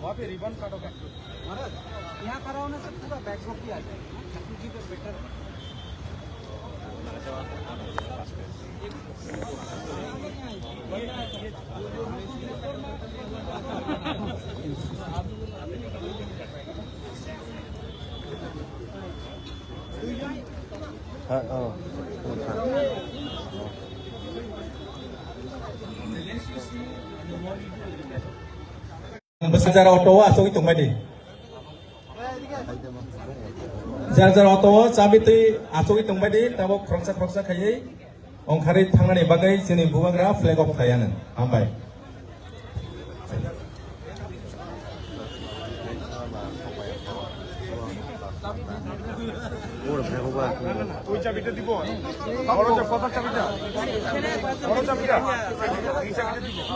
वहाँ पे रिबन काटोगे यहाँ कराओ ना सर पूरा बैकड्रॉप भी आ जाएगा जी पे better Jar auto asok itu madi. Jar auto cabiti asok itu madi. Tabo krongsa kayai. Ongkari tangani bagai sini buagra flag of kayanan. Ambai. ওই চাবিটা দিব বড় চাবিটা বড় চাবিটা এই চাবিটা দিব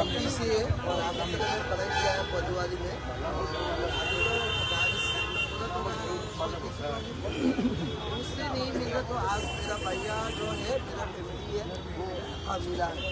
अभी से और आपने पढ़ाई किया है बुधवारी में उससे नहीं मिला तो आज मेरा भैया जो है मेरा फैमिली है वो मिला है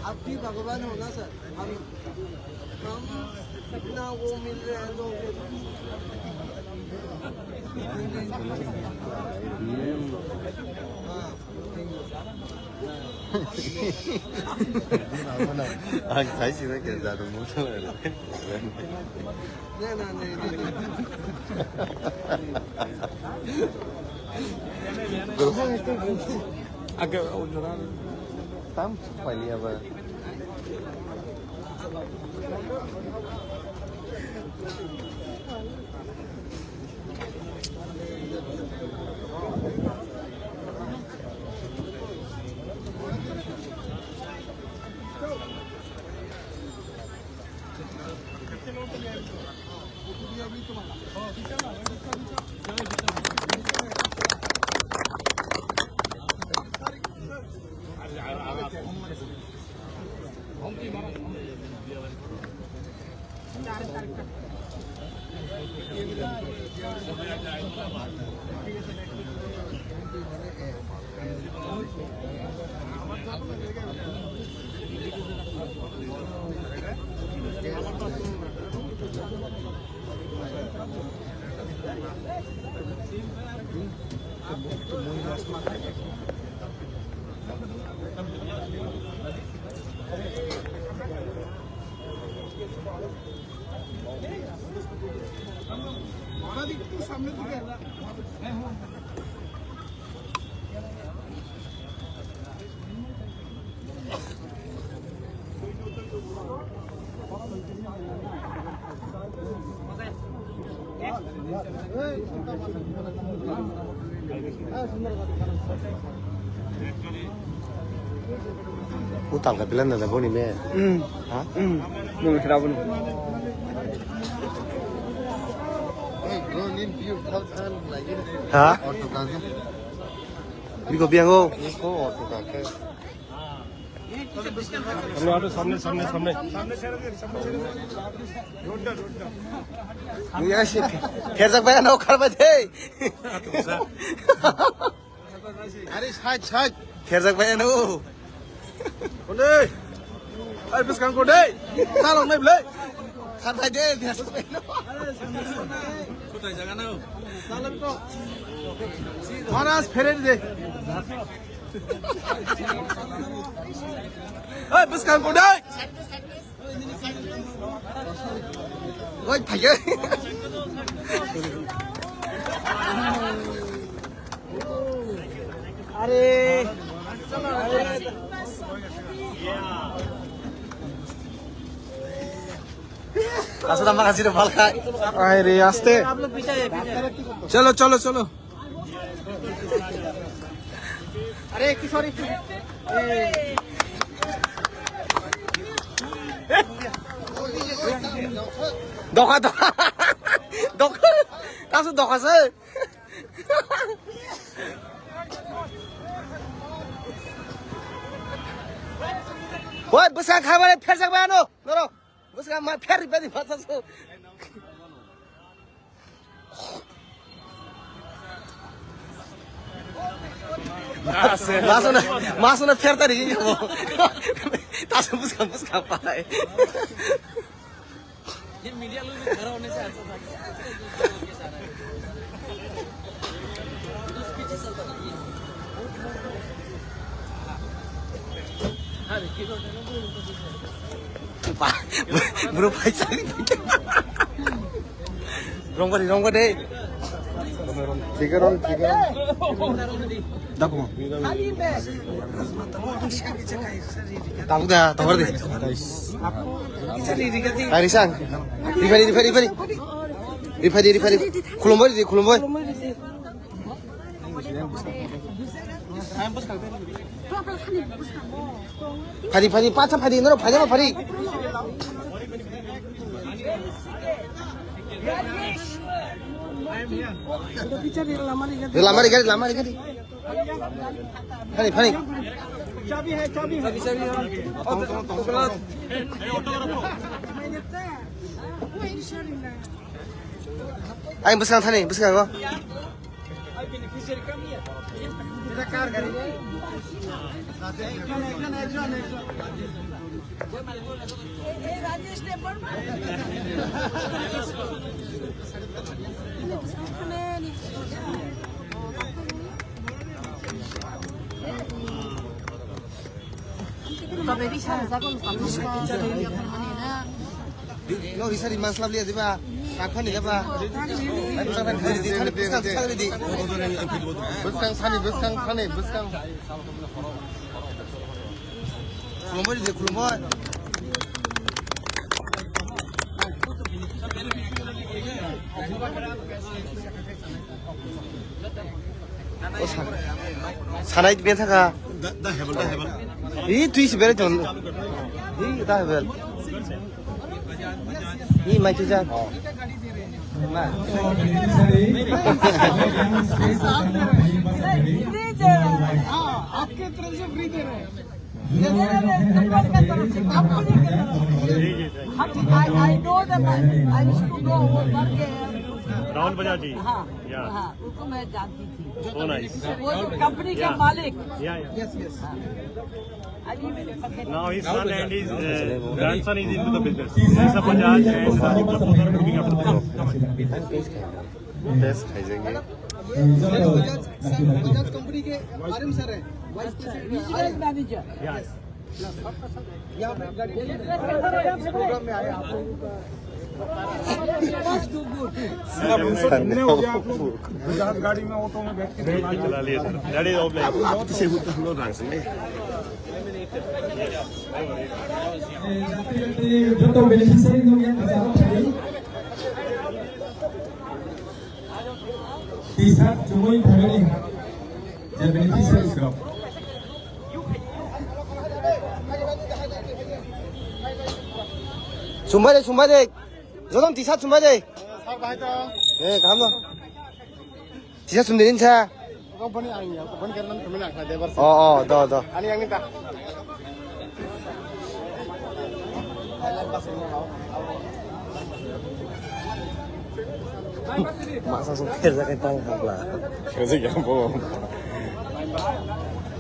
आप भी भगवान हो ना सर हम इतना वो मिल रहे हैं तो Saya sih nak kerja tu mungkin lah. agak udah Tam pali apa? Utang ka pila na na ni me. Ha? nung kenapa nih Ha? Ini ko biang ko. सामने आटो सामने सामने सामने सामने road Ya sih. Kerja bayar no kar bade. अरे side side Kerja bayar no. कोने अरे बस काम कोने सालों में बोले Kar bade kerja bayar no. कुछ जगह ना हो सालों तो महाराज फेरे दे अरे बस काम कोने Oi, payah. अरे Asal makasih deh Malka. अरे आस्ते आप लोग पीछे चलो चलो चलो अरे किशोरी Doka doka. Doka. Langsung doka sih. Woi, besar kabar fer sak bayano. Noro. Besar ma fer badi matasu. Masuna fer tadi gitu. Tasu besar pakai. ये मीडिया लोग भी घर होने से अच्छा था ये सारा तो स्पीच चलता था ये Bro paisa ni. Rong deh. Tiga. Dak mo. Tahu dah, tahu deh. Arisan. Rifai. Kulumboy. Padi, pacha padi, noro padi apa padi? Lamari gadi. Pani. चाबी Ayo besar kok. Lo bisa di masalah lihat di pak, kapan nih pak? Buskang pani. Kulumboy. 사나이 멘트가 나 해볼. 이 뒤시 베레 좀. 다 해볼. 이 마이크 자. आपके तरफ से free दे रहे हैं I know them. I used to know work Rahul Bajaj जी हाँ या उसको मैं जानती थी ओ नाइस वो जो कंपनी के मालिक या yes now his son and his grandson is into the business Mr. Bajaj and Rajiv Kapoor are looking after the business best खाइजेंगे बजाज कंपनी के आरएम सर हैं वाइस मैनेजर yes यहाँ पे प्रोग्राम में आए आप लोगों का गाड़ी में ऑटो में बैठ के चला लिए sir that is all black से लो ढंग से Joto beneficiary dong yang bersama tadi. Bisa cumui family. Jadi beneficiary crop. 준바제. 저놈 디사 준바제. 예, 가만. 디사 좀 내린 차. 더. Ani yang minta. mak langsung kerja kayak tangkap lah. 그래서 양보.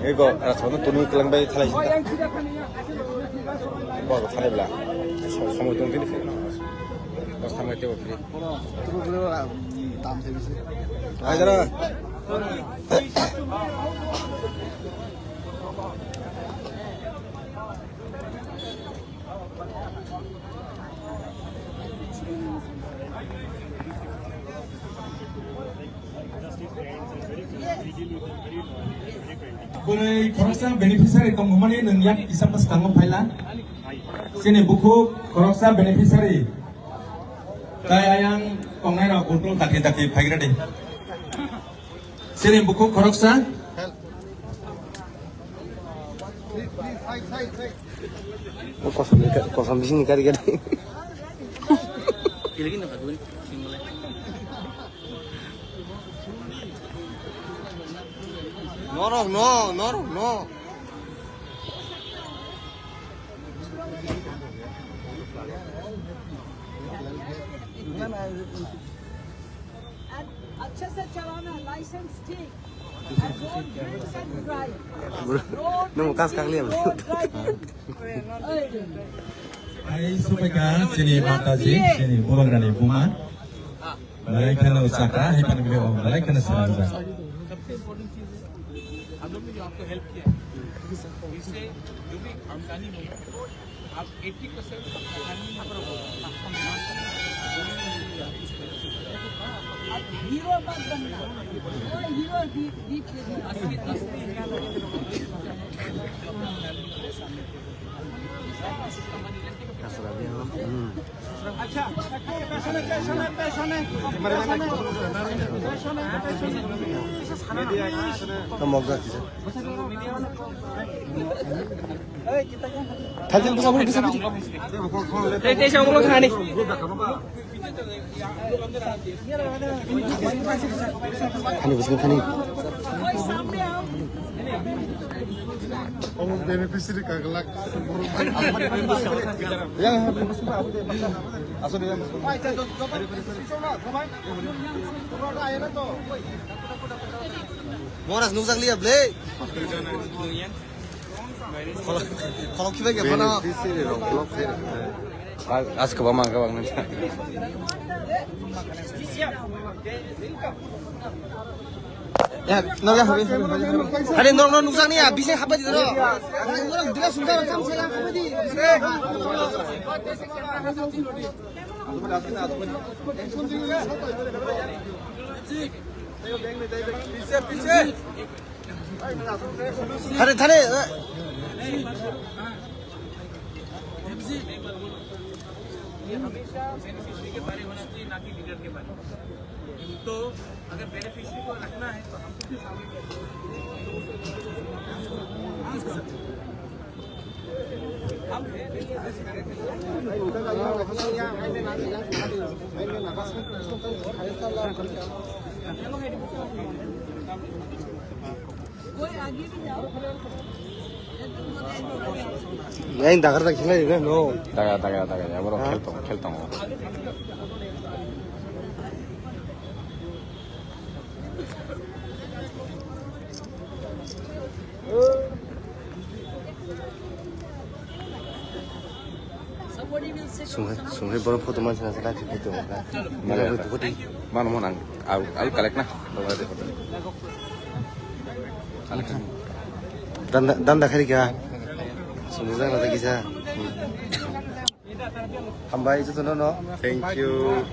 이거 저는 돈을 끌랑 바이 탈라진다. 뭐 탈래블라. 사무 돈 드리. 너 사무 때 어떻게? Terus tam service. 아이들아. Boleh koroksa beneficiary tongmani nengyak isa pas kangom paila. Sini buku koroksa beneficiary. Kaya yang kongnai na kontrol taki pagira deh. Sini buku koroksa. Kosong di sini kali. No. अच्छे से चलाना licence ठीक don't drink and drive Nung kas kang liam. Ay supaya sini mataji sini bubangrani buma. Balai kana usaka hai panagile o balai kana sarada. सबसे important चीज़ है हम लोग ने जो आपको हेल्प किया है इससे जो भी आमदनी होगा आप 80% आमदनी यहाँ पर अब हीरो मत बनना हीरो दीप अच्छा पैसा Kamog na sisa. Thajin buka bulu bisa biji. Khani buka khani. Beneficiary का गलत Moras nung sang liab le. Kalau kita ke mana? As ke bawah bang nanti. Ya, naga habis. Hari nung sang ni ya, bisa apa di sana? Orang dia sudah rekam saya apa di? थाने ये हमेशा beneficiary के बारे होना चाहिए ना कि leader के बारे तो अगर बेनिफिशियरी को रखना है तो हम किसके सामने कोई आगे भी जाओ Yang dagar tak khilai kan? No. Daga. Ya bro, keltong. Sungai baru foto macam mana lagi foto kan? Mana foto di? Mana mau nang? Aku kalek nah. Dan dah kali kah? Sungai mana lagi sah? Hambai itu tu no. Thank you.